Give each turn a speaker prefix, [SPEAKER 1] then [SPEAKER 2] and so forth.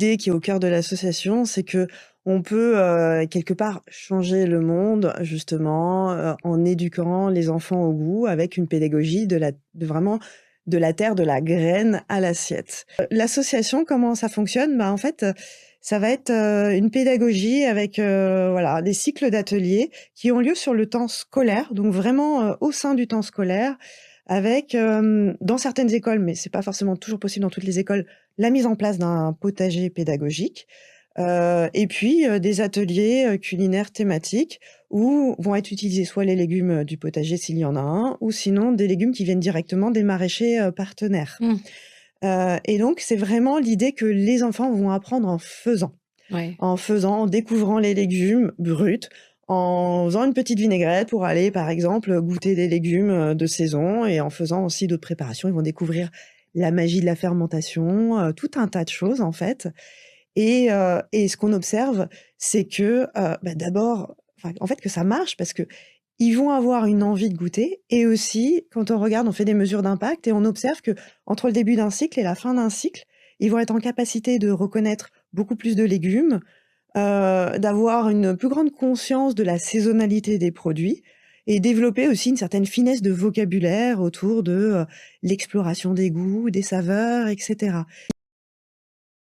[SPEAKER 1] l'idée qui est au cœur de l'association, c'est qu'on peut, quelque part changer le monde justement, en éduquant les enfants au goût avec une pédagogie de vraiment de la terre, de la graine à l'assiette. L'association, comment ça fonctionne? Bah, en fait, ça va être, une pédagogie avec, voilà, des cycles d'ateliers qui ont lieu sur le temps scolaire, donc vraiment, au sein du temps scolaire avec, dans certaines écoles, mais c'est pas forcément toujours possible dans toutes les écoles, la mise en place d'un potager pédagogique, et puis, des ateliers, culinaires thématiques où vont être utilisés soit les légumes, du potager s'il y en a un, ou sinon des légumes qui viennent directement des maraîchers, partenaires.
[SPEAKER 2] Mmh.
[SPEAKER 1] Et donc c'est vraiment l'idée que les enfants vont apprendre en faisant.
[SPEAKER 2] Ouais.
[SPEAKER 1] En faisant, en découvrant les légumes bruts, en faisant une petite vinaigrette pour aller, par exemple, goûter des légumes, de saison et en faisant aussi d'autres préparations. Ils vont découvrir la magie de la fermentation, tout un tas de choses, en fait. Et ce qu'on observe, c'est que, bah, d'abord, enfin, en fait, que ça marche parce qu'ils vont avoir une envie de goûter et aussi, quand on regarde, on fait des mesures d'impact et on observe que entre le début d'un cycle et la fin d'un cycle, ils vont être en capacité de reconnaître beaucoup plus de légumes, d'avoir une plus grande conscience de la saisonnalité des produits et développer aussi une certaine finesse de vocabulaire autour de, l'exploration des goûts, des saveurs et cetera.